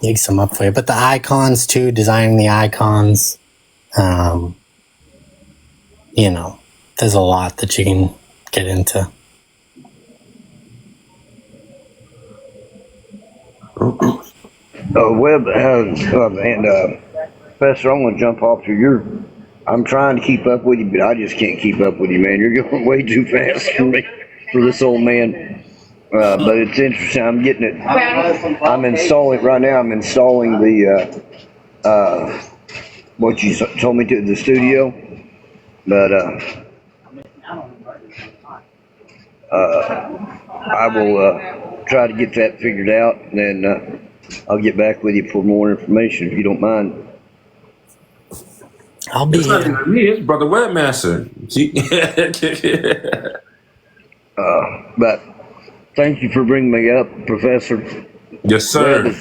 dig some up for you. But the icons too, designing the icons, you know, there's a lot that you can get into. Professor, I'm going to jump off to I'm trying to keep up with you, but I just can't keep up with you, man. You're going way too fast for me, for this old man. But it's interesting. I'm getting it. I'm installing right now. I'm installing the what you told me to the studio, but I will try to get that figured out, and then I'll get back with you for more information if you don't mind. I'll be It's not even me, it's Brother Webmaster. But thank you for bringing me up, Professor. Yes, sir.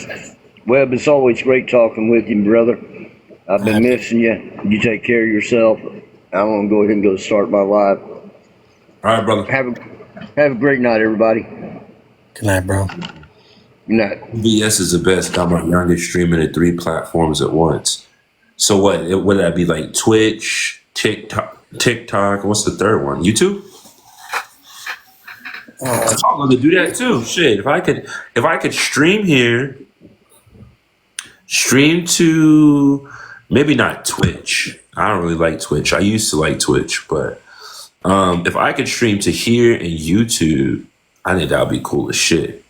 Webb, it's always great talking with you, brother. I've been missing you. You take care of yourself. I'm going to go ahead and go start my live. All right, brother. Have a great night, everybody. Good night, bro. Good night. BS is the best. Got my youngest streaming at 3 platforms at once. So what? Would that be like Twitch, TikTok? What's the third one? YouTube? I'm going to do that too. Shit, if I could stream here, stream to maybe not Twitch. I don't really like Twitch. I used to like Twitch, but if I could stream to here and YouTube, I think that would be cool as shit.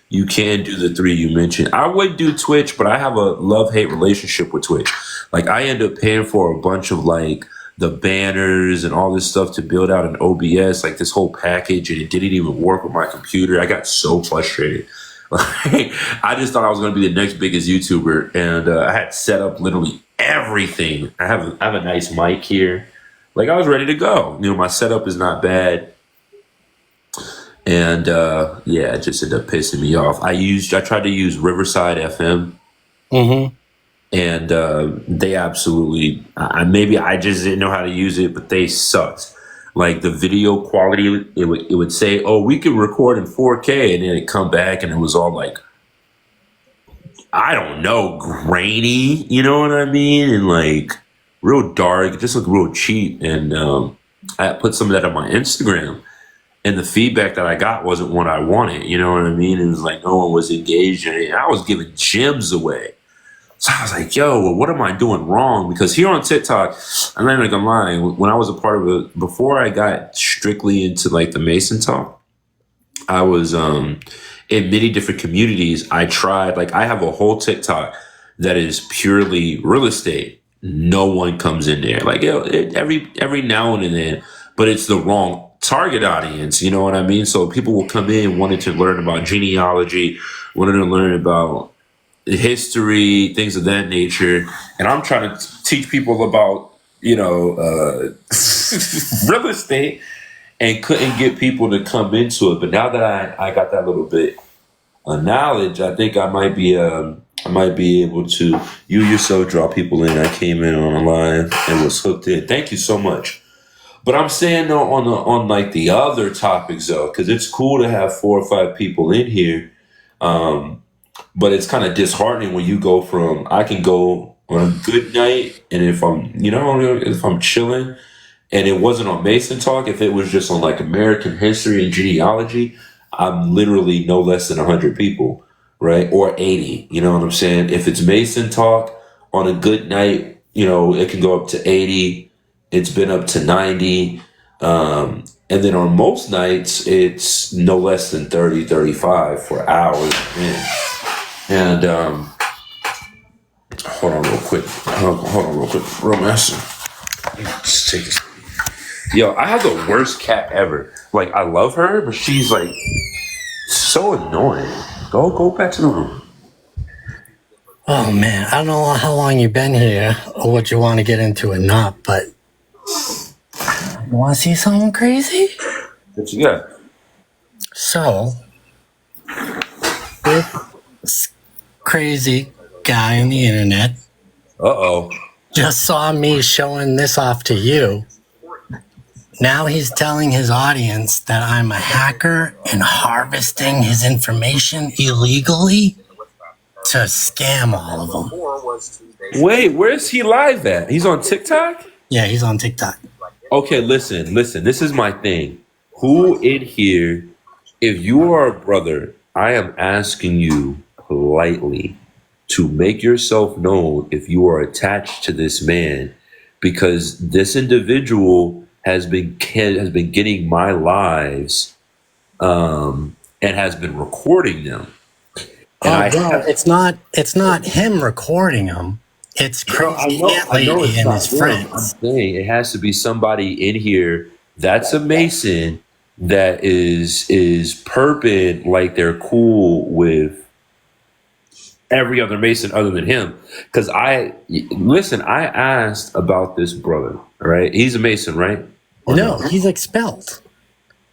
You can do the 3 you mentioned. I would do Twitch, but I have a love-hate relationship with Twitch. Like, I end up paying for a bunch of, like, the banners and all this stuff to build out an OBS, like this whole package, and it didn't even work with my computer. I got so frustrated. Like, I just thought I was going to be the next biggest YouTuber, and I had set up literally everything. I have a nice mic here. Like, I was ready to go. You know, my setup is not bad. And yeah, it just ended up pissing me off. I tried to use Riverside FM, and they absolutely. Maybe I just didn't know how to use it, but they sucked. Like the video quality, it would say, "Oh, we can record in 4K," and then it'd come back, and it was all like, I don't know, grainy. You know what I mean? And like real dark. It just looked real cheap. And I put some of that on my Instagram. And the feedback that I got wasn't what I wanted. You know what I mean? It was like no one was engaged in it. I was giving gems away. So I was like, yo, well, what am I doing wrong? Because here on TikTok, I'm not even gonna lie, when I was a part of it, before I got strictly into like the Mason talk, I was in many different communities. I tried, like I have a whole TikTok that is purely real estate. No one comes in there. Like every now and then, but it's the wrong target audience, you know what I mean? So people will come in wanting to learn about genealogy, wanting to learn about history, things of that nature. And I'm trying to teach people about, you know, real estate, and couldn't get people to come into it. But now that I got that little bit of knowledge, I think I might be able to, you yourself, draw people in. I came in on a line and was hooked in. Thank you so much. But I'm saying though, on like the other topics though, because it's cool to have 4 or 5 people in here, but it's kind of disheartening when you go from, I can go on a good night, and if I'm chilling, and it wasn't on Mason Talk, if it was just on like American history and genealogy, I'm literally no less than 100 people, right? Or 80, you know what I'm saying? If it's Mason Talk on a good night, you know, it can go up to 80. It's been up to 90. And then on most nights, it's no less than 30, 35 for hours. And hold on real quick. Real master. Just take this. Yo, I have the worst cat ever. Like, I love her, but she's like so annoying. Go back to the room. Oh man, I don't know how long you've been here or what you want to get into or not, but you want to see something crazy? What you got? So, this crazy guy on the internet just saw me showing this off to you. Now he's telling his audience that I'm a hacker and harvesting his information illegally. to scam all of them. Wait, where's he live at? He's on TikTok? Yeah, he's on TikTok. Okay, listen. This is my thing. Who in here, if you are a brother, I am asking you politely to make yourself known if you are attached to this man, because this individual has been getting my lives and has been recording them. And it's not him recording them. It's crazy lady and his friends. I'm saying it has to be somebody in here that's a Mason that is perping like they're cool with every other Mason other than him. Because I asked about this brother, right? He's a Mason, right? No, he's expelled.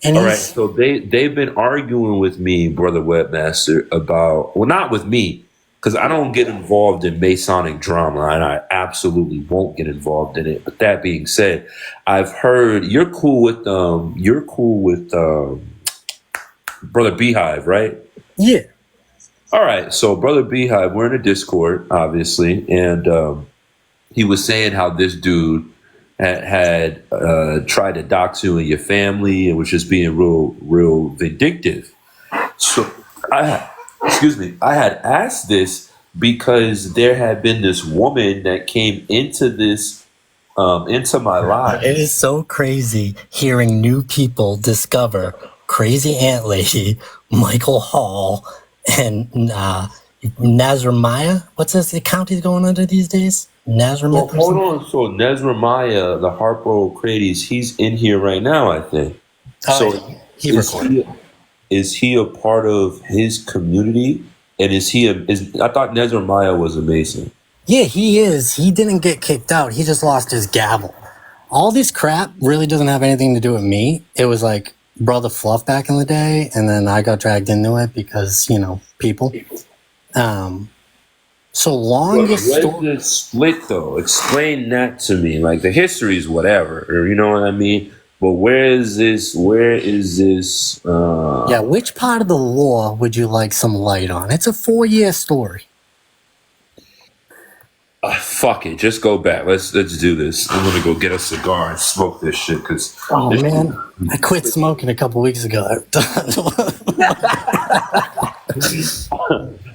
And all right, so they've been arguing with me, Brother Webmaster, about, well, not with me, because I don't get involved in Masonic drama, and I absolutely won't get involved in it. But that being said, I've heard you're cool with Brother Beehive, right? Yeah. All right, so Brother Beehive, we're in a Discord, obviously, and he was saying how this dude had tried to dox you and your family and was just being real vindictive. So I had asked this because there had been this woman that came into my life. It is so crazy hearing new people discover Crazy Ant Lady, Michael Hall, and Nazramiah. What's this account he's going under these days? Nazramith. So, hold on. So Nazramiah, the Harpo-Crades, he's in here right now, I think. So is he a part of his community? And I thought Nazramiah was a Mason. Yeah, he is. He didn't get kicked out. He just lost his gavel. All this crap really doesn't have anything to do with me. It was like Brother Fluff back in the day, and then I got dragged into it because, people. So longest story. Where's the split though? Explain that to me. Like the history is whatever, or you know what I mean? But where is this? Yeah, which part of the law would you like some light on? It's a 4-year story. Fuck it, just go back. Let's do this. I'm gonna go get a cigar and smoke this shit because. Oh man, I quit smoking a couple weeks ago.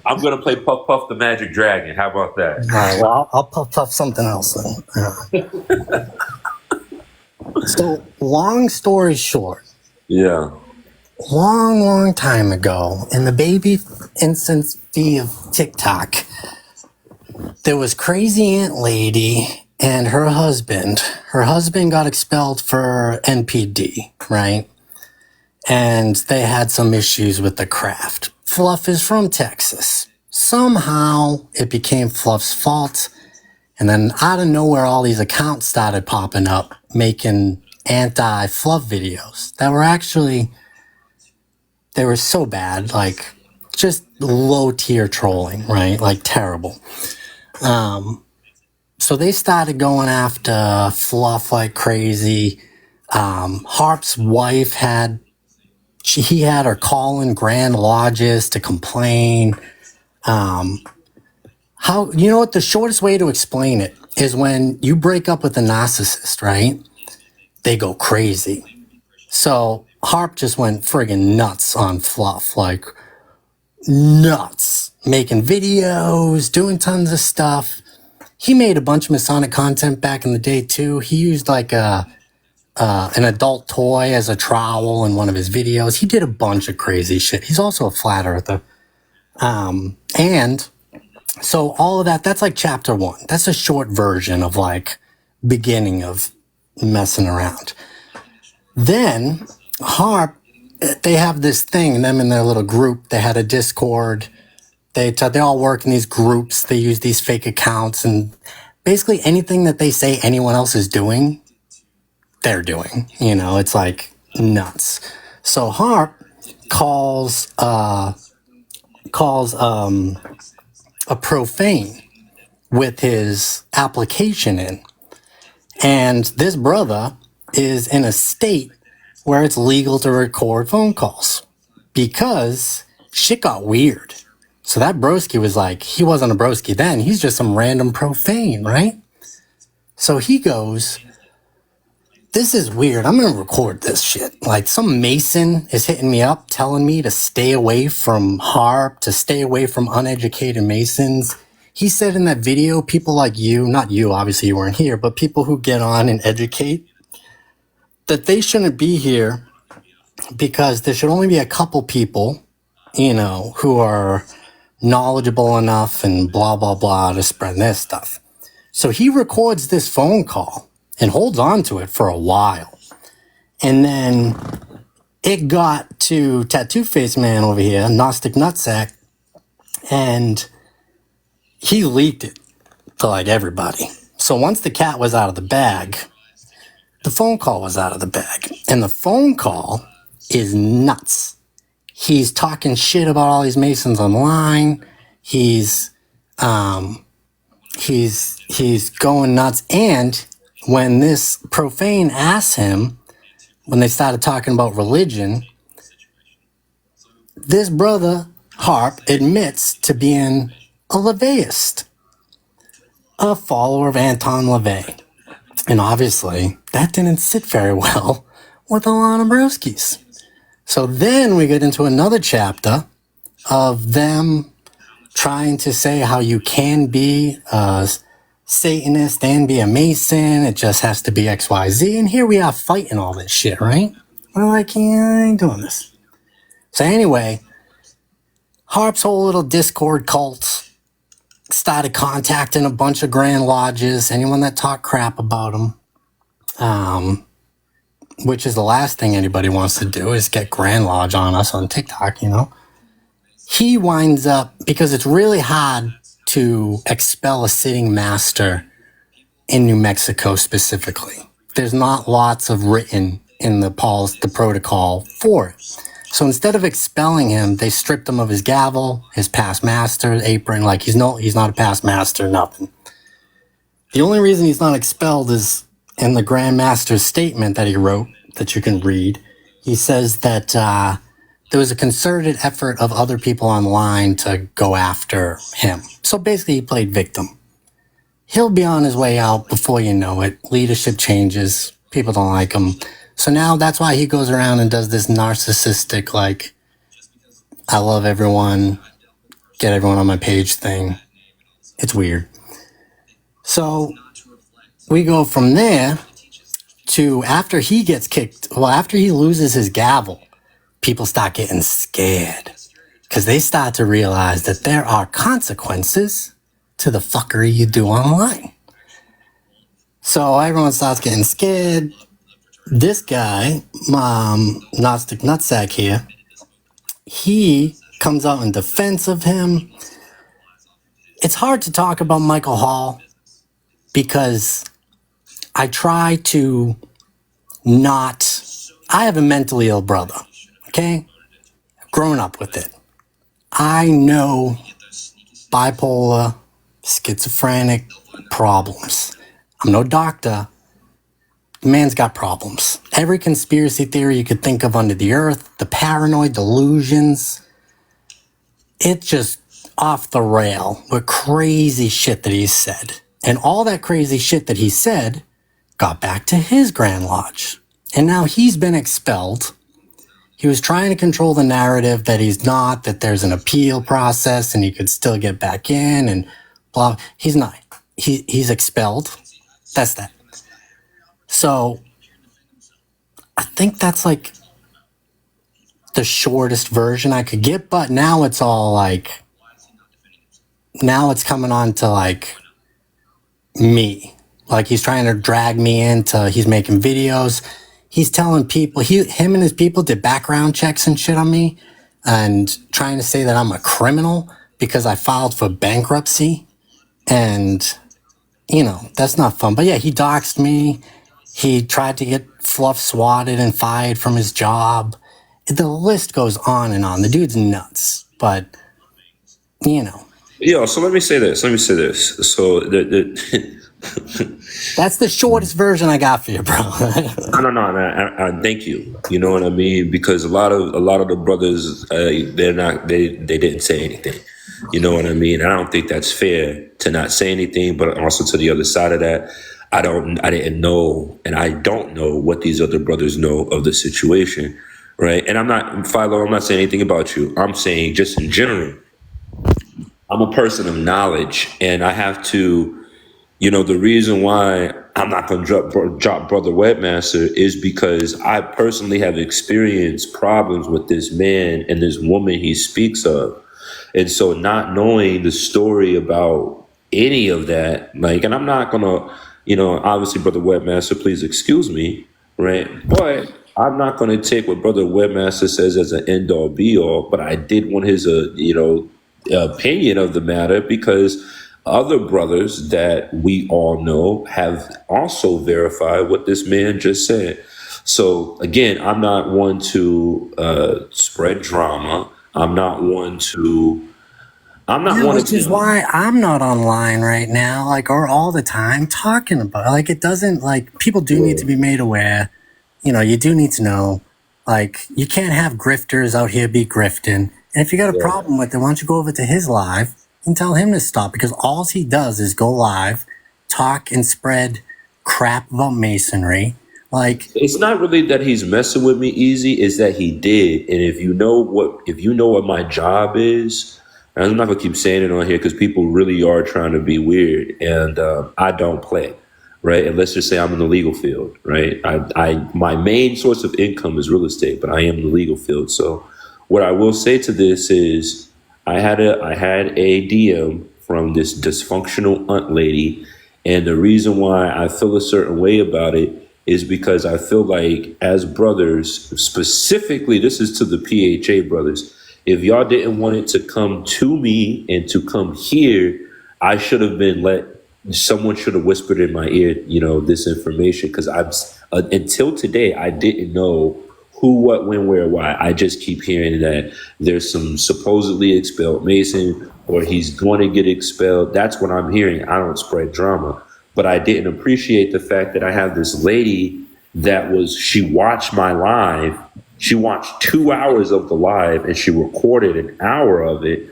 I'm gonna play Puff Puff the Magic Dragon. How about that? All right, well, I'll puff something else then. So, long story short. Yeah. Long time ago, in the baby infancy of TikTok, there was Crazy Ant Lady and her husband. Her husband got expelled for NPD, right? And they had some issues with the craft. Fluff is from Texas. Somehow it became Fluff's fault. And then out of nowhere, all these accounts started popping up, making anti-Fluff videos that were actually, they were so bad, like just low tier trolling, right? Like terrible. So they started going after Fluff like crazy. Harp's wife had her call in Grand Lodges to complain. What the shortest way to explain it is when you break up with a narcissist, right? They go crazy. So Harp just went friggin' nuts on Fluff, like nuts, making videos, doing tons of stuff. He made a bunch of Masonic content back in the day too. He used like an adult toy as a trowel in one of his videos. He did a bunch of crazy shit. He's also a flat earther. And so all of that's like chapter 1. That's a short version of like beginning of messing around. Then Harp, they have this thing, them in their little group. They had a Discord. They all work in these groups. They use these fake accounts, and basically anything that they say anyone else is doing, they're doing. It's like nuts. So Harp calls a profane with his application in. And this brother is in a state where it's legal to record phone calls because shit got weird. So that broski was like, he wasn't a broski then. He's just some random profane, right? So he goes, this is weird. I'm going to record this shit. Like some Mason is hitting me up, telling me to stay away from HARP, to stay away from uneducated Masons. He said in that video, people like you, not you, obviously you weren't here, but people who get on and educate, that they shouldn't be here because there should only be a couple people, you know, who are knowledgeable enough and blah, blah, blah to spread this stuff. So he records this phone call and holds on to it for a while. And then it got to Tattoo Face Man over here, Gnostic Nutsack, and he leaked it to like everybody. So once the cat was out of the bag, the phone call was out of the bag. And the phone call is nuts. He's talking shit about all these Masons online. He's going nuts. And when this profane asked him, when they started talking about religion, this brother, Harp, admits to being a LaVeyist, a follower of Anton LaVey. And obviously, that didn't sit very well with a lot of broskies. So then we get into another chapter of them trying to say how you can be a Satanist and be a Mason. It just has to be XYZ. And here we are fighting all this shit, right? We're like, yeah, I ain't doing this. So anyway, Harp's whole little Discord cult started contacting a bunch of Grand Lodges, anyone that talked crap about him, which is the last thing anybody wants to do is get Grand Lodge on us on TikTok, you know. He winds up, because it's really hard to expel a sitting master in New Mexico specifically. There's not lots of written in the protocol for it. So instead of expelling him, they stripped him of his gavel, his past master apron. Like he's not a past master, nothing. The only reason he's not expelled is in the Grand Master's statement that he wrote, that you can read. He says that there was a concerted effort of other people online to go after him. So basically he played victim. He'll be on his way out before you know it. Leadership changes. People don't like him. So now that's why he goes around and does this narcissistic, like, I love everyone, get everyone on my page thing. It's weird. So we go from there to after he gets kicked, well, after he loses his gavel, people start getting scared because they start to realize that there are consequences to the fuckery you do online. So everyone starts getting scared. This guy, Gnostic Nutsack here, he comes out in defense of him. It's hard to talk about Michael Hall because I try to not... I have a mentally ill brother, okay? I've grown up with it. I know bipolar, schizophrenic problems. I'm no doctor. The man's got problems. Every conspiracy theory you could think of under the earth, the paranoid delusions, it's just off the rail with crazy shit that he said. And all that crazy shit that he said got back to his Grand Lodge. And now he's been expelled. He was trying to control the narrative that he's not, that there's an appeal process and he could still get back in and blah. He's not. He's expelled. That's that. So I think that's like the shortest version I could get, but now it's all like, now it's coming on to like me. Like he's trying to drag me into, he's making videos. He's telling people, him and his people did background checks and shit on me and trying to say that I'm a criminal because I filed for bankruptcy. And, you know, that's not fun. But yeah, he doxed me. He tried to get Fluff swatted and fired from his job. The list goes on and on. The dude's nuts. But, you know. Yeah, so let me say this. So that's the shortest version I got for you, bro. No, thank you. You know what I mean? Because a lot of the brothers, they didn't say anything. You know what I mean? I don't think that's fair to not say anything, but also to the other side of that, I didn't know, and I don't know what these other brothers know of the situation, right? And I'm not, Philo, I'm not saying anything about you. I'm saying just in general, I'm a person of knowledge, and I have to, the reason why I'm not going to drop Brother Webmaster is because I personally have experienced problems with this man and this woman he speaks of. And so not knowing the story about any of that, and I'm not going to, obviously, Brother Webmaster, please excuse me, right? But I'm not going to take what Brother Webmaster says as an end all be all, but I did want his, opinion of the matter, because other brothers that we all know have also verified what this man just said. So again, I'm not one to spread drama. I'm not one to. Which is why I'm not online right now, or all the time talking about it. It doesn't, people do need to be made aware. You do need to know, you can't have grifters out here be grifting. And if you got a problem with it, why don't you go over to his live and tell him to stop? Because all he does is go live, talk and spread crap about masonry. It's not really that he's messing with me, Easy. It's that he did. And if you know what my job is, and I'm not gonna keep saying it on here because people really are trying to be weird, and I don't play, right? And let's just say I'm in the legal field, right? My main source of income is real estate, but I am in the legal field. So what I will say to this is I had a DM from this dysfunctional aunt lady, and the reason why I feel a certain way about it is because I feel like as brothers, specifically, this is to the PHA brothers, if y'all didn't want it to come to me and to come here, I should have someone should have whispered in my ear, this information, because until today, I didn't know who, what, when, where, why. I just keep hearing that there's some supposedly expelled Mason, or he's going to get expelled. That's what I'm hearing. I don't spread drama. But I didn't appreciate the fact that I have this lady she watched my live. She watched 2 hours of the live and she recorded an hour of it.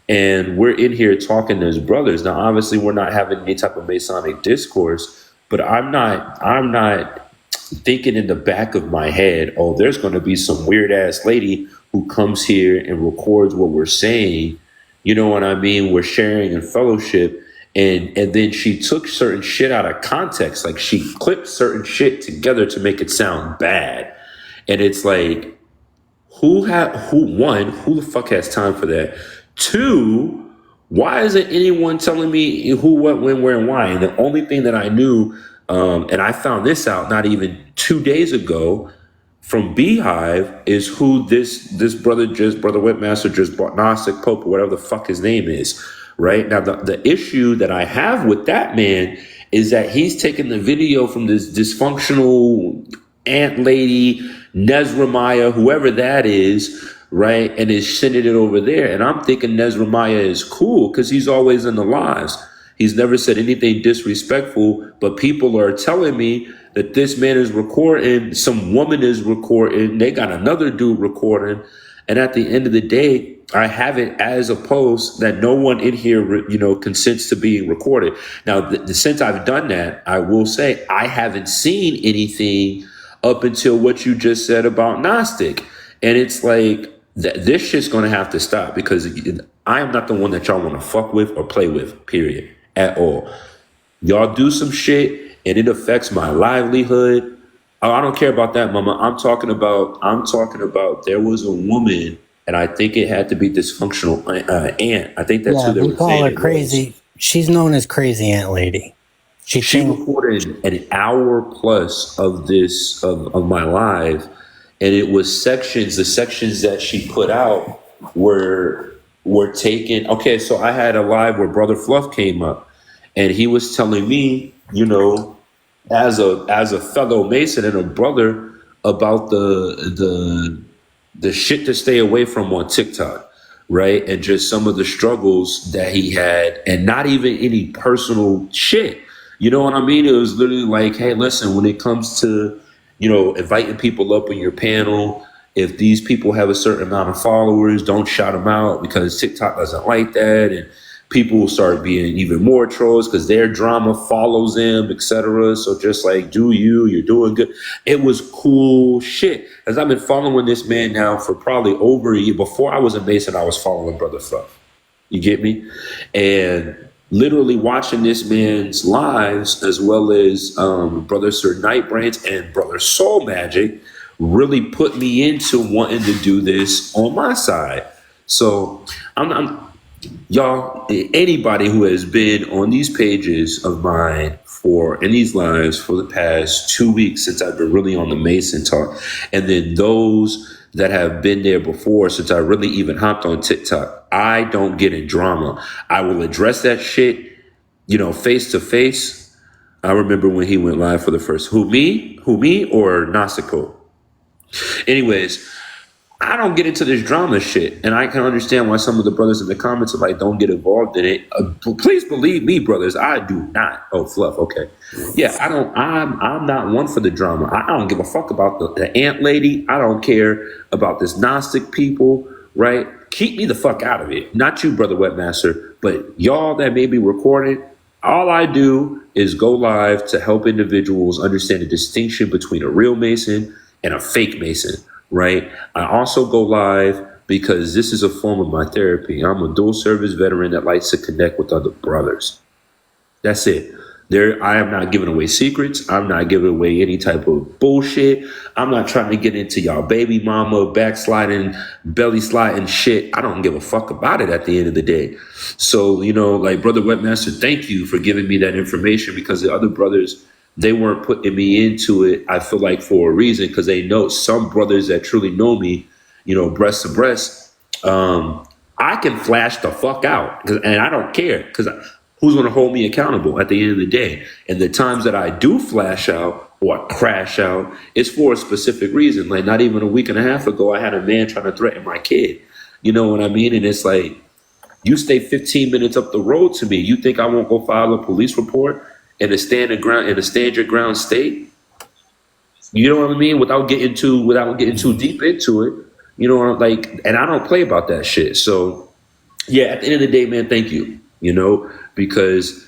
And we're in here talking as brothers. Now, obviously, we're not having any type of Masonic discourse, but I'm not thinking in the back of my head, oh, there's going to be some weird ass lady who comes here and records what we're saying. You know what I mean? We're sharing in fellowship. And then she took certain shit out of context. She clipped certain shit together to make it sound bad. And it's who the fuck has time for that? Two, why isn't anyone telling me who, what, when, where, and why? And the only thing that I knew, and I found this out not even 2 days ago from Beehive, is who this brother Webmaster just bought, Gnostic Pope, or whatever the fuck his name is. Right now, the issue that I have with that man is that he's taking the video from this dysfunctional aunt lady, Nezramiah, whoever that is, right, and is sending it over there. And I'm thinking Nezramiah is cool because he's always in the lives. He's never said anything disrespectful, but people are telling me that this man is recording, some woman is recording, they got another dude recording. And at the end of the day, I have it as a post that no one in here, consents to being recorded. Now, since I've done that, I will say I haven't seen anything up until what you just said about Gnostic. And it's this shit's going to have to stop, because I am not the one that y'all want to fuck with or play with, period, at all. Y'all do some shit and it affects my livelihood. Oh, I don't care about that, mama. I'm talking about there was a woman, and I think it had to be dysfunctional aunt. I think that's who they were saying. Call her crazy. She's known as Crazy Aunt Lady. She recorded an hour plus of this of my live, and it was sections. The sections that she put out were taken. Okay, so I had a live where Brother Fluff came up, and he was telling me, as a fellow Mason and a brother, about the shit to stay away from on TikTok, right? And just some of the struggles that he had, and not even any personal shit. You know what I mean? It was literally hey, listen, when it comes to, inviting people up on your panel, if these people have a certain amount of followers, don't shout them out because TikTok doesn't like that. And people will start being even more trolls because their drama follows them, etc. So just like, you're doing good. It was cool shit. As I've been following this man now for probably over a year. Before I was a Mason, I was following Brother Fluff. You get me? And literally watching this man's lives, as well as Brother Sir Nightbrains and Brother Soul Magic, really put me into wanting to do this on my side. So I'm y'all, anybody who has been on these pages of mine in these lives for the past 2 weeks since I've been really on the Mason talk, and then those that have been there before since I really even hopped on TikTok, I don't get in drama. I will address that shit, face to face. I remember when he went live for the first, who me or Nasico? Anyways, I don't get into this drama shit, and I can understand why some of the brothers in the comments are like, don't get involved in it. Please believe me, brothers, I do not. Oh, Fluff, okay. Yeah, I'm not one for the drama. I don't give a fuck about the ant lady. I don't care about this Gnostic people, right? Keep me the fuck out of it. Not you, Brother Webmaster, but y'all that may be recording. All I do is go live to help individuals understand the distinction between a real Mason and a fake Mason. Right. I also go live because this is a form of my therapy. I'm a dual service veteran that likes to connect with other brothers. That's it. I am not giving away secrets. I'm not giving away any type of bullshit. I'm not trying to get into y'all baby mama backsliding, belly sliding shit. I don't give a fuck about it at the end of the day. So, like Brother Webmaster, thank you for giving me that information, because the other brothers, they weren't putting me into it, I feel like, for a reason, because they know some brothers that truly know me, breast to breast, I can flash the fuck out, and I don't care, because who's going to hold me accountable at the end of the day? And the times that I do flash out or crash out, it's for a specific reason. Like, not even a week and a half ago, I had a man trying to threaten my kid. You know what I mean? And it's like, you stay 15 minutes up the road to me. You think I won't go file a police report in a stand your ground state? You know what I mean? Without getting too deep into it. And I don't play about that shit. So yeah, at the end of the day, man, thank you. Because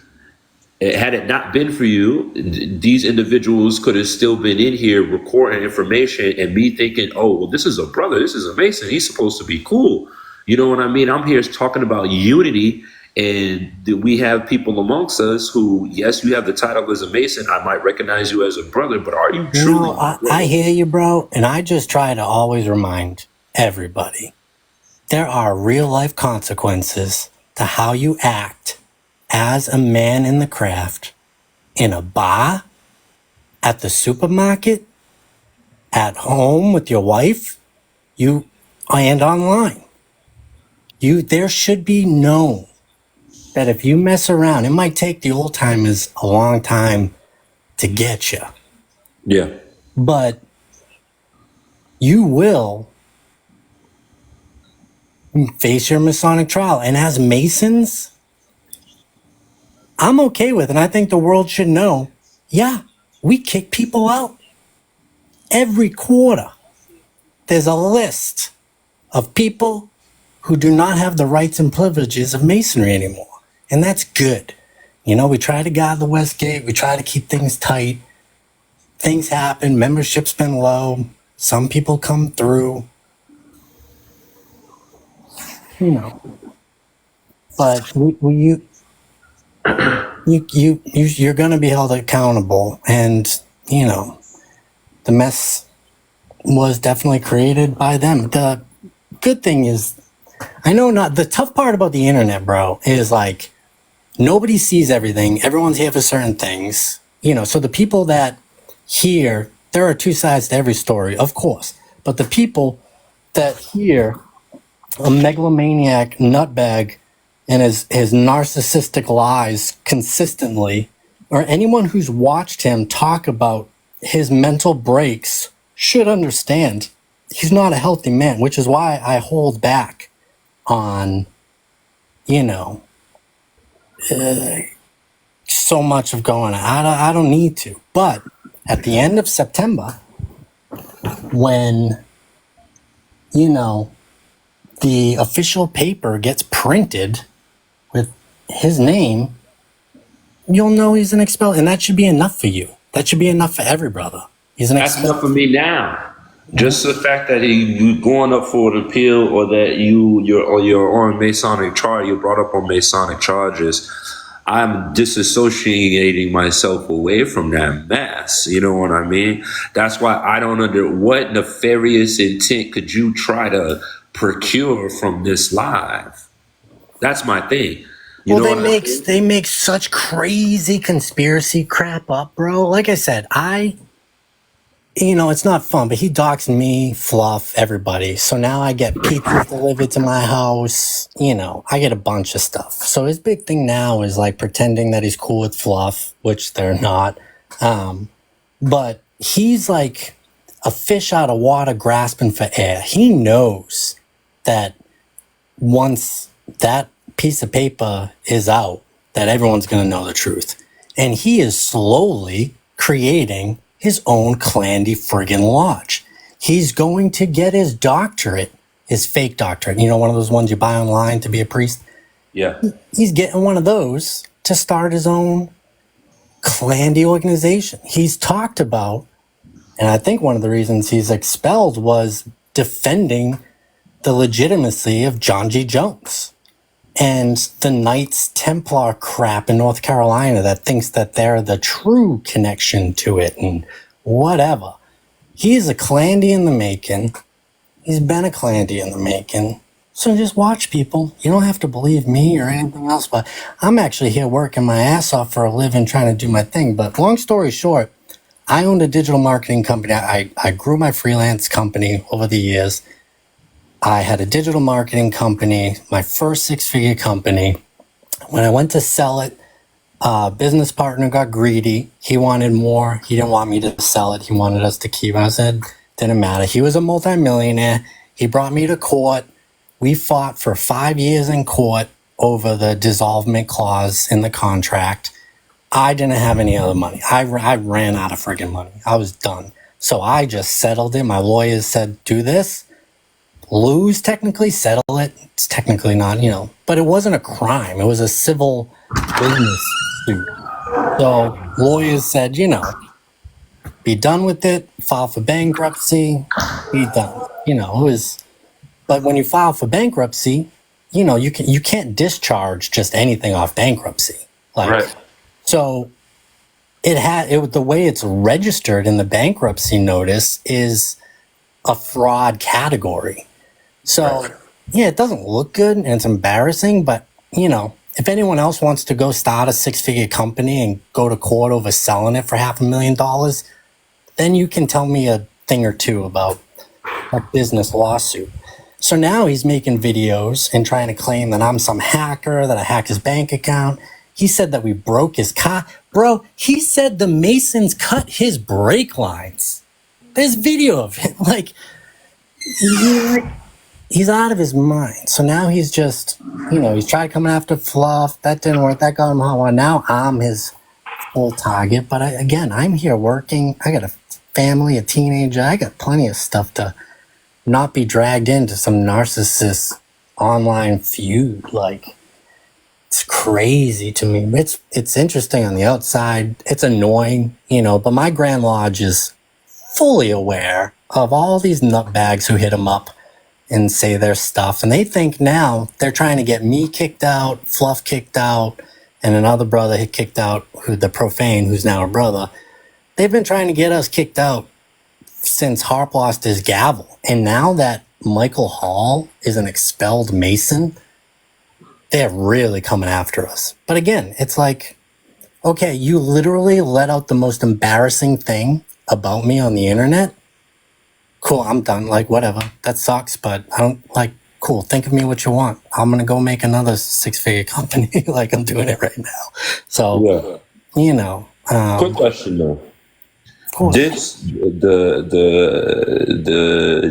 had it not been for you, these individuals could have still been in here recording information, and me thinking, oh, well, this is a brother, this is a Mason, he's supposed to be cool. You know what I mean? I'm here talking about unity, and we have people amongst us who, yes, you have the title as a Mason, I might recognize you as a brother, but are you truly? I hear you, bro, and I just try to always remind everybody, there are real life consequences to how you act as a man in the craft, in a bar, at the supermarket, at home with your wife, and online. There should be known that if you mess around, it might take the old timers a long time to get you. Yeah. But you will face your Masonic trial. And as Masons, I'm okay with, and I think the world should know, yeah, we kick people out. Every quarter, there's a list of people who do not have the rights and privileges of Masonry anymore. And that's good. We try to guard the West Gate. We try to keep things tight. Things happen. Membership's been low. Some people come through. But you're going to be held accountable, and the mess was definitely created by them. The good thing is, I know not the tough part about the internet, bro, is like nobody sees everything. Everyone's here for certain things, so the people that hear, there are two sides to every story, of course, but the people that hear a megalomaniac nutbag and his narcissistic lies consistently, or anyone who's watched him talk about his mental breaks, should understand he's not a healthy man, which is why I hold back on, so much of going on. I don't need to. But at the end of September, when you know, the official paper gets printed with his name, you'll know he's an expelled, and that should be enough for you. That should be enough for every brother. He's an That's expelled. enough for me now. Just the fact that you going up for an appeal, or that you're on Masonic charge, you're brought up on Masonic charges. I'm disassociating myself away from that mess. You know what I mean? That's why I don't what nefarious intent could you try to procure from this live? That's my thing. They make such crazy conspiracy crap up, bro. Like I said, it's not fun, but he doxed me, Fluff, everybody. So now I get pizzas delivered to my house. I get a bunch of stuff. So his big thing now is like pretending that he's cool with Fluff, which they're not. But he's like a fish out of water grasping for air. He knows that once that piece of paper is out, that everyone's going to know the truth. And he is slowly creating his own Clandy friggin' lodge. He's going to get his doctorate, his fake doctorate. One of those ones you buy online to be a priest? Yeah. He's getting one of those to start his own Clandy organization. He's talked about, and I think one of the reasons he's expelled was defending the legitimacy of John G. Jones and the Knights Templar crap in North Carolina that thinks that they're the true connection to it and whatever. He's a Clandy in the making. He's been a Clandy in the making. So just watch, people. You don't have to believe me or anything else, but I'm actually here working my ass off for a living trying to do my thing. But long story short, I owned a digital marketing company. I grew my freelance company over the years. I had a digital marketing company, my first 6-figure company. When I went to sell it, business partner got greedy. He wanted more. He didn't want me to sell it. He wanted us to keep it. I said, didn't matter. He was a multimillionaire. He brought me to court. We fought for 5 years in court over the dissolvement clause in the contract. I didn't have any other money. I ran out of friggin' money. I was done. So I just settled it. My lawyers said, do this. Lose, technically, settle it. It's technically not, but it wasn't a crime. It was a civil business suit. So lawyers said, be done with it, file for bankruptcy, be done. It was, but when you file for bankruptcy, you can't discharge just anything off bankruptcy. Right. So the way it's registered in the bankruptcy notice is a fraud category. So, yeah, it doesn't look good and it's embarrassing, but, if anyone else wants to go start a 6-figure company and go to court over selling it for $500,000, then you can tell me a thing or two about a business lawsuit. So now he's making videos and trying to claim that I'm some hacker, that I hacked his bank account. He said that we broke his car. Bro, he said the Masons cut his brake lines. There's video of it. He's out of his mind. So now he's just, he's tried coming after Fluff. That didn't work. That got him hot. Well, now I'm his full target. But I'm here working. I got a family, a teenager. I got plenty of stuff to not be dragged into some narcissist online feud. It's crazy to me. It's interesting on the outside. It's annoying, but my Grand Lodge is fully aware of all these nutbags who hit him up and say their stuff. And they think now they're trying to get me kicked out, Fluff kicked out, and another brother had kicked out, the Profane, who's now a brother. They've been trying to get us kicked out since Harp lost his gavel. And now that Michael Hall is an expelled Mason, they're really coming after us. But again, it's like, okay, you literally let out the most embarrassing thing about me on the internet. Cool, I'm done. Whatever. That sucks, but I don't cool. Think of me what you want. I'm going to go make another 6-figure company. I'm doing it right now. So, yeah. Quick question though. This, the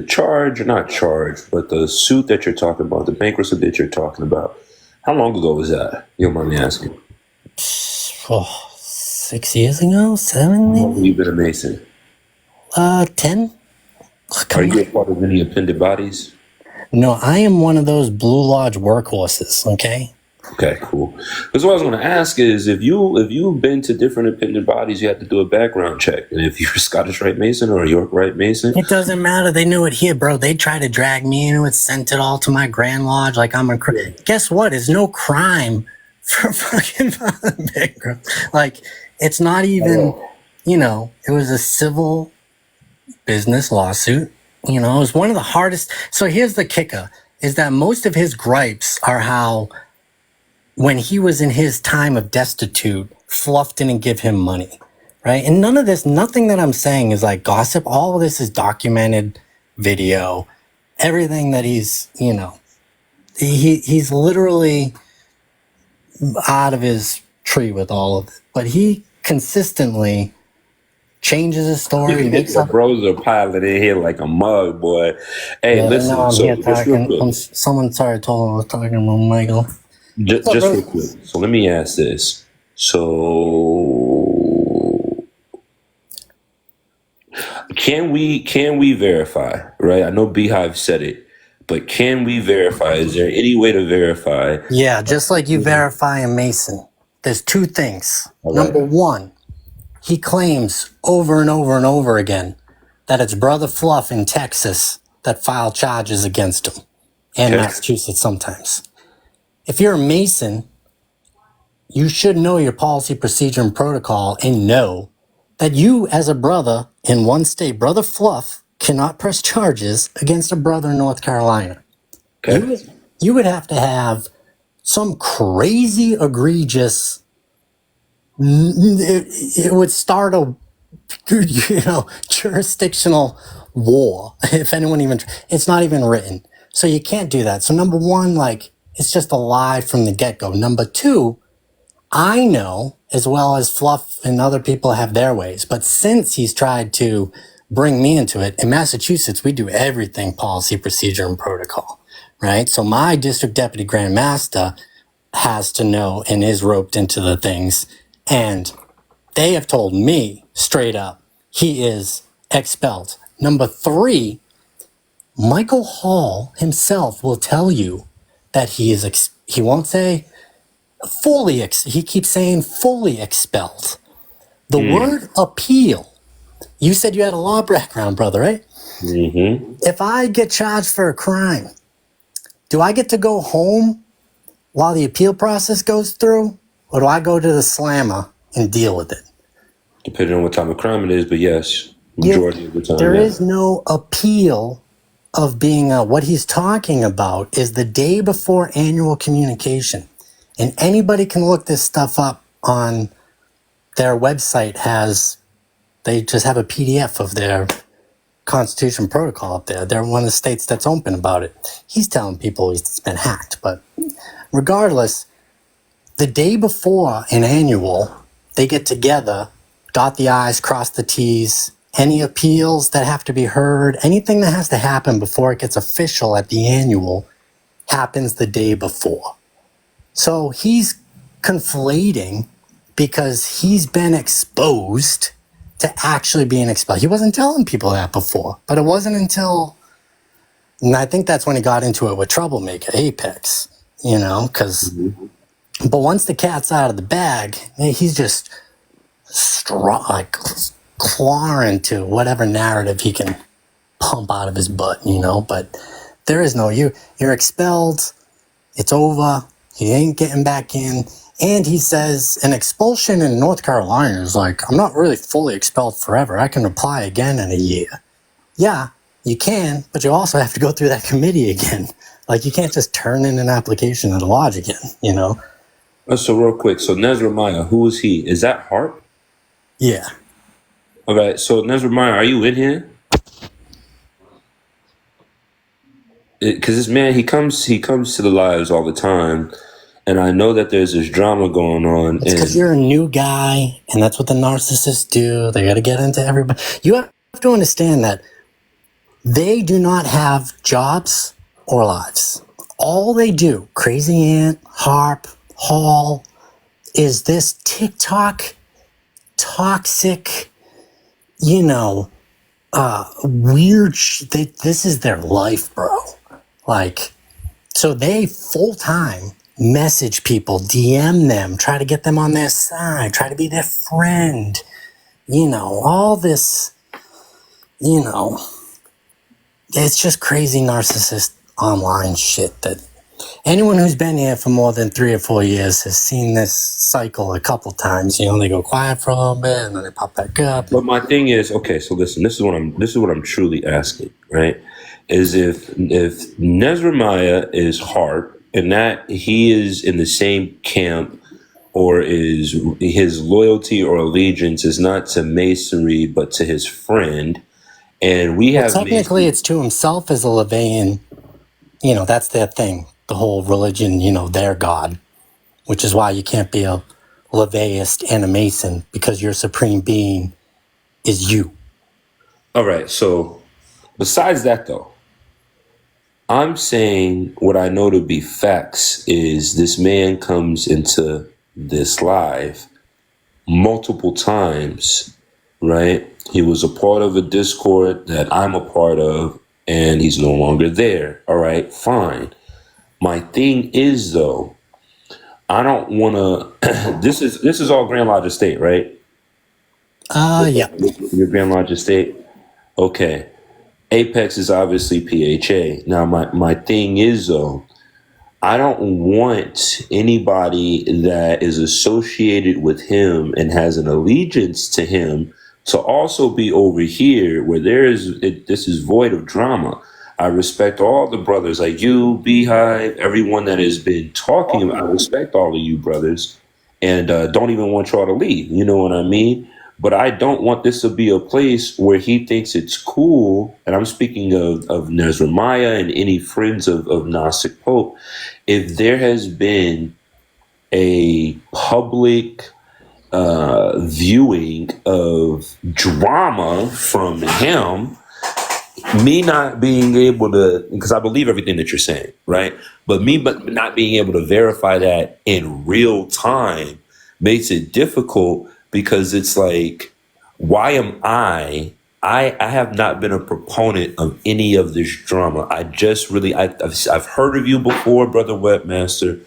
charge, not charge, but the suit that you're talking about, the bankruptcy that you're talking about, how long ago was that? You don't mind me asking. 6 years ago? 7 maybe? How long have you been a Mason? 10. Are you a part of any appended bodies? No, I am one of those Blue Lodge workhorses, okay? Okay, cool. Because what I was going to ask is, if you've been to different appended bodies, you have to do a background check. And if you're a Scottish Rite Mason or a York Rite Mason, it doesn't matter. They knew it here, bro. They tried to drag me into it, sent it all to my Grand Lodge like I'm a Guess what? It's no crime for fucking background. Like, it's not even, it was a civil business lawsuit. It was one of the hardest. So here's the kicker, is that most of his gripes are how when he was in his time of destitute, Fluff didn't give him money, right? And nothing that I'm saying is like gossip. All of this is documented video. Everything that he's literally out of his tree with all of it. But he consistently changes his story. Bros are piling in here like a mug, boy. Hey, listen. I'm here talking. Someone told him I was talking about Michael. Just real quick. So let me ask this. So can we verify, right? I know Beehive said it, but can we verify? Is there any way to verify? Yeah, just like you verify a Mason. There's two things. Right. Number one, he claims over and over and over again that it's Brother Fluff in Texas that filed charges against him, and Massachusetts sometimes. If you're a Mason, you should know your policy, procedure, and protocol and know that you, as a brother in one state, Brother Fluff, cannot press charges against a brother in North Carolina. Okay. You would have to have some crazy, egregious... It would start a jurisdictional war, if anyone even... It's not even written. So you can't do that. So number one, it's just a lie from the get-go. Number two, I know, as well as Fluff and other people have their ways, but since he's tried to bring me into it, in Massachusetts, we do everything policy, procedure, and protocol, right? So my district deputy grand master has to know and is roped into the things, and they have told me straight up, he is expelled. Number three, Michael Hall himself will tell you that he won't say fully, he keeps saying fully expelled. The word appeal, you said you had a law background, brother, right? Mm-hmm. If I get charged for a crime, do I get to go home while the appeal process goes through? Or do I go to the slammer and deal with it? Depending on what type of crime it is, but yes, majority of the time. There is no appeal of being what he's talking about is the day before annual communication. And anybody can look this stuff up on their website. They just have a PDF of their Constitution protocol up there. They're one of the states that's open about it. He's telling people it's been hacked, but regardless, the day before an annual, they get together, dot the I's, cross the T's, any appeals that have to be heard, anything that has to happen before it gets official at the annual happens the day before. So he's conflating because he's been exposed to actually being expelled. He wasn't telling people that before, but it wasn't until, and I think that's when he got into it with Troublemaker, Apex, because, but once the cat's out of the bag, he's just clawing to whatever narrative he can pump out of his butt, but there is no, you're expelled, it's over, he ain't getting back in. And he says an expulsion in North Carolina is I'm not really fully expelled forever. I can apply again in a year. Yeah, you can, but you also have to go through that committee again. You can't just turn in an application at a lodge again, So real quick, so Nezramiah, who is he? Is that Harp? Yeah. Okay, so Nezramiah, are you in here? Because this man, he comes to the lives all the time. And I know that there's this drama going on. It's because you're a new guy, and that's what the narcissists do. They got to get into everybody. You have to understand that they do not have jobs or lives. All they do, Crazy Ant, Harp, Hall, is this TikTok, toxic, weird. This is their life, bro. Like, so they full time message people, DM them, try to get them on their side, try to be their friend. You know, all this, you know, it's just crazy narcissist online shit that anyone who's been here for more than 3 or 4 years has seen this cycle a couple times. You know, they go quiet for a little bit and then they pop back up. But my thing is, okay, so listen, this is what I'm truly asking, right? Is if Nezramiah is heart and that he is in the same camp, or is his loyalty or allegiance is not to Masonry but to his friend, and we have technically it's to himself as a Levian. You know, that's their thing. The whole religion, you know, their God, which is why you can't be a Leviist and a Mason, because your supreme being is you. All right. So besides that, though, I'm saying what I know to be facts is this man comes into this live multiple times, right? He was a part of a Discord that I'm a part of, and he's no longer there. All right, fine. My thing is, though, I don't want to. This is all Grand Lodge Estate, right? Yeah. Your Grand Lodge Estate. Okay. Apex is obviously PHA. Now, my thing is, though, I don't want anybody that is associated with him and has an allegiance to him to also be over here where this is void of drama. I respect all the brothers like you, Beehive, everyone that has been talking about. I respect all of you brothers, and don't even want y'all to leave. You know what I mean? But I don't want this to be a place where he thinks it's cool. And I'm speaking of Nezramiah and any friends of Gnostic Pope. If there has been a public viewing of drama from him, me not being able to, because I believe everything that you're saying, right? But not being able to verify that in real time makes it difficult, because it's like, why am I have not been a proponent of any of this drama. I just really, I've heard of you before, Brother Webmaster.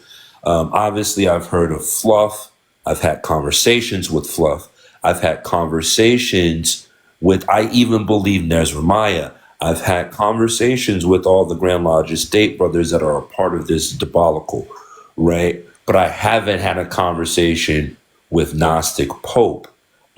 Obviously, I've heard of Fluff. I've had conversations with Fluff. I've had conversations with, I even believe, Nezramiah. I've had conversations with all the Grand Lodge Estate brothers that are a part of this debacle, right? But I haven't had a conversation with Gnostic Pope.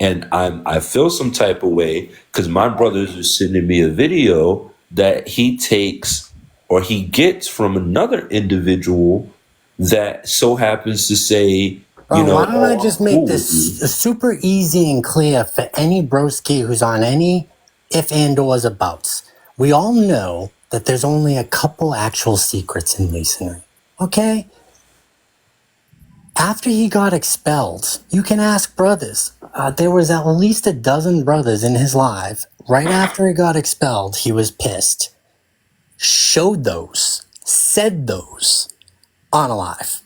And I feel some type of way because my brothers are sending me a video that he takes or he gets from another individual that so happens to say, why don't I just make this super easy and clear for any broski who's on any if and ors abouts. We all know that there's only a couple actual secrets in Masonry, okay? After he got expelled, you can ask brothers. There was at least a dozen brothers in his live. Right after he got expelled, he was pissed. Showed those, said those on a live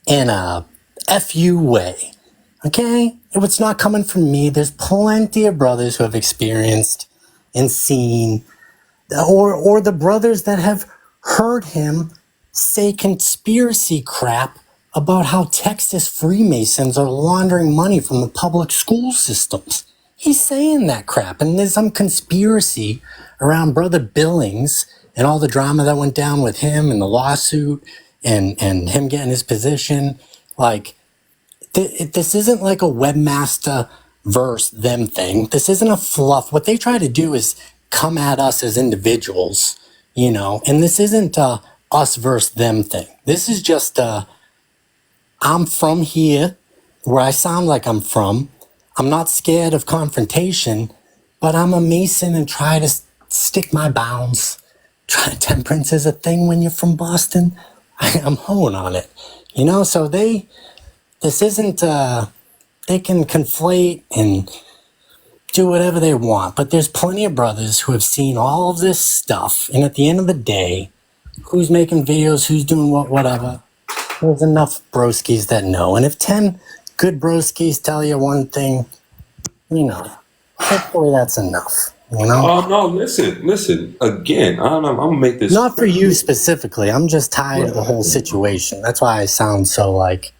in a FU way. Okay? It's not coming from me. There's plenty of brothers who have experienced and seen, or the brothers that have heard him say conspiracy crap about how Texas Freemasons are laundering money from the public school systems. He's saying that crap, and there's some conspiracy around Brother Billings and all the drama that went down with him and the lawsuit and him getting his position. Like, this isn't like a Webmaster versus them thing. This isn't a fluff. What they try to do is come at us as individuals, and this isn't a us versus them thing. This is just I'm from here, where I sound like I'm from. I'm not scared of confrontation, but I'm a Mason and try to stick my bounds. Temperance is a thing when you're from Boston. I'm hoeing on it, so this isn't, they can conflate and do whatever they want, but there's plenty of brothers who have seen all of this stuff, and at the end of the day, who's making videos, who's doing whatever, there's enough broskies that know. And if 10 good broskies tell you one thing, hopefully that's enough. You know? Oh no! Listen. Again, I'm gonna make this not for you specifically. I'm just tired of the whole situation. That's why I sound so like,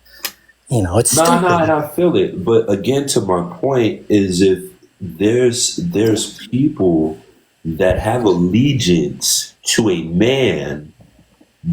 it's stupid. No, and I feel it. But again, to my point is, if there's people that have allegiance to a man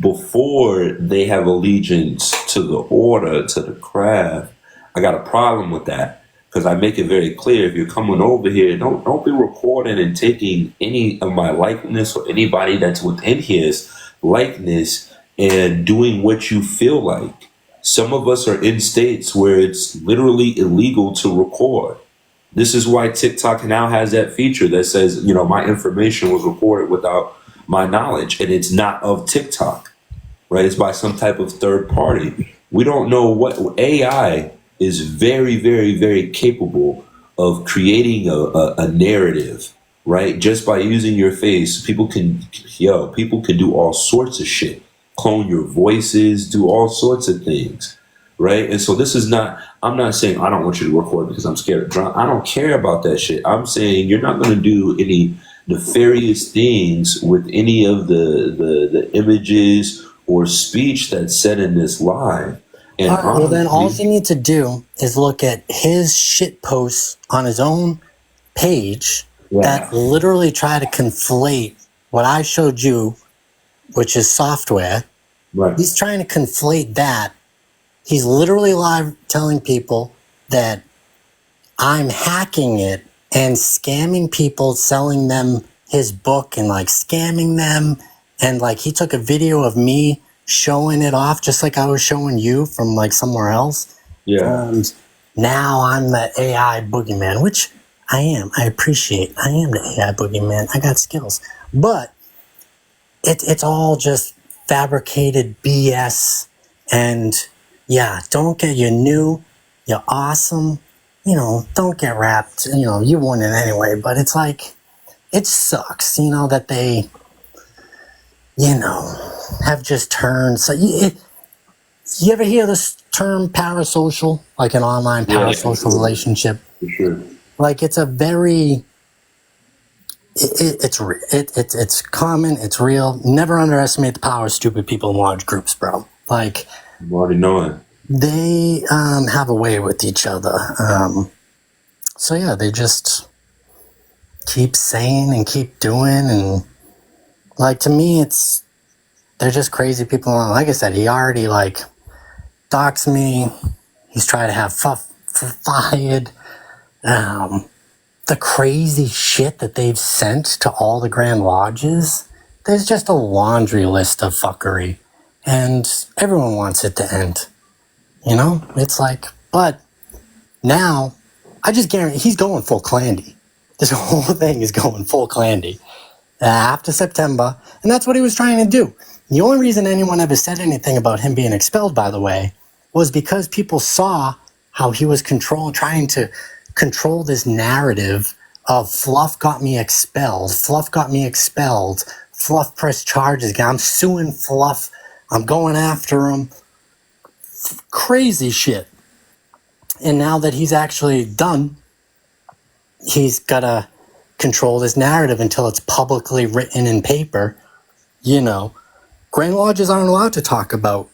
before they have allegiance to the order, to the craft, I got a problem with that. Because I make it very clear, if you're coming over here, don't be recording and taking any of my likeness or anybody that's within his likeness and doing what you feel like. Some of us are in states where it's literally illegal to record. This is why TikTok now has that feature that says, my information was recorded without my knowledge, and it's not of TikTok, right? It's by some type of third party. We don't know what AI is very, very, very capable of creating a narrative, right? Just by using your face, people can do all sorts of shit, clone your voices, do all sorts of things, right? And so I'm not saying I don't want you to record because I'm scared of drunk. I don't care about that shit. I'm saying you're not going to do any nefarious things with any of the images or speech that's said in this live. And all right, well, then all you need to do is look at his shit posts on his own page that literally try to conflate what I showed you, which is software. Right. He's trying to conflate that. He's literally live telling people that I'm hacking it and scamming people, selling them his book and like scamming them. And like he took a video of me showing it off just like I was showing you from like somewhere else. Yeah. And now I'm the AI boogeyman, which I am. I appreciate. I am the AI boogeyman. I got skills. But it's all just fabricated BS. And yeah, don't get, you're new, you're awesome. Don't get wrapped. You won it anyway. But it's like, it sucks, that they, have just turned. So you ever hear this term parasocial, like an online parasocial relationship? For sure. Like it's a very, it's common, it's real. Never underestimate the power of stupid people in large groups, bro. Like I'm already knowing. They have a way with each other. So yeah, they just keep saying and keep doing, and like to me, they're just crazy people. Like I said, he already like doxed me. He's trying to have fired. The crazy shit that they've sent to all the Grand Lodges. There's just a laundry list of fuckery, and everyone wants it to end. It's like, but now I just guarantee he's going full Clandy. This whole thing is going full Clandy after September, and that's what he was trying to do. The only reason anyone ever said anything about him being expelled, by the way, was because people saw how he was trying to control this narrative of Fluff got me expelled. Fluff got me expelled. Fluff pressed charges. I'm suing Fluff. I'm going after him. Crazy shit. And now that he's actually done, he's got to control this narrative until it's publicly written in paper. Grand Lodges aren't allowed to talk about,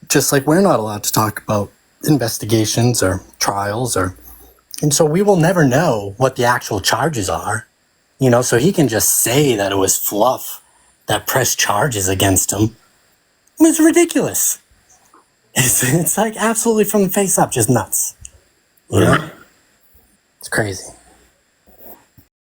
just like we're not allowed to talk about investigations or trials, and so we will never know what the actual charges are. So he can just say that it was Fluff that pressed charges against him. It's ridiculous. It's like absolutely from the face up, just nuts. It's crazy.